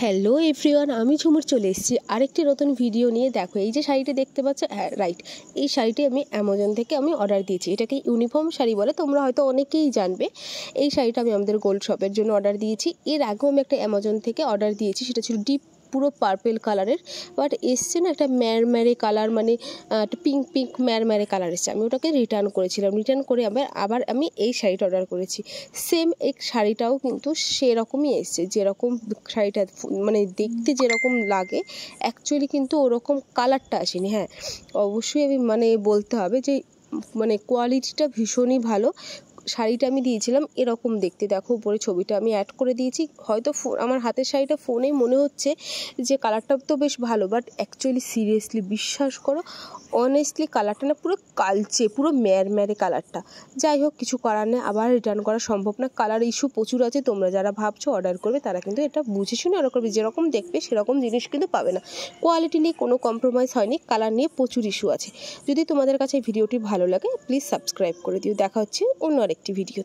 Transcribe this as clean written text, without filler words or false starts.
Hello everyone, আমি ঝুমুর চলে এসেছি আরেকটি নতুন ভিডিও নিয়ে। দেখো এই যে শাড়িটি দেখতে পাচ্ছ, হ্যাঁ রাইট, এই শাড়িটি আমি অ্যামাজন থেকে অর্ডার দিয়েছি। এটাকে ইউনিফর্ম শাড়ি বলে, তোমরা হয়তো অনেকেই জানবে। এই শাড়িটা আমি আমাদের গোল্ড শপের জন্য অর্ডার দিয়েছি। এর আগেও আমি একটা অ্যামাজন থেকে অর্ডার দিয়েছি, সেটা ছিল ডিপ পুরো পার্পেল কালারের, বাট এসছে না একটা ম্যারম্যারে কালার, মানে একটা পিঙ্ক ম্যারম্যারে কালার এসছে। আমি ওটাকে রিটার্ন করেছিলাম, রিটার্ন করে আবার আমি এই শাড়িটা অর্ডার করেছি। সেম এই শাড়িটাও কিন্তু সেরকমই এসছে, যেরকম শাড়িটা মানে দেখতে যেরকম লাগে অ্যাকচুয়ালি কিন্তু ওরকম কালারটা আসেনি। হ্যাঁ অবশ্যই আমি বলতে হবে যে কোয়ালিটিটা ভীষণই ভালো। শাড়িটা আমি দিয়েছিলাম এরকম দেখতে, দেখো উপরে ছবিটা আমি অ্যাড করে দিয়েছি। হয়তো আমার হাতের শাড়িটা ফোনে মনে হচ্ছে যে কালারটা তো বেশ ভালো, বাট অ্যাকচুয়ালি সিরিয়াসলি বিশ্বাস করো, অনেস্টলি কালারটা না পুরো কালচে, পুরো ম্যারম্যারে কালারটা। যাই হোক, কিছু করার নেই, আবার রিটার্ন করা সম্ভব না। কালার ইস্যু প্রচুর আছে, তোমরা যারা ভাবছো অর্ডার করবে তারা কিন্তু এটা বুঝে শুনে অর্ডার করবে। যেরকম দেখবে সেরকম জিনিস কিন্তু পাবে না। কোয়ালিটি নিয়ে কোনো কম্প্রোমাইজ হয়নি, কালার নিয়ে প্রচুর ইস্যু আছে। যদি তোমাদের কাছে এই ভিডিওটি ভালো লাগে প্লিজ সাবস্ক্রাইব করে দিও। দেখা হচ্ছে অন্য আরেকটি ভিডিও।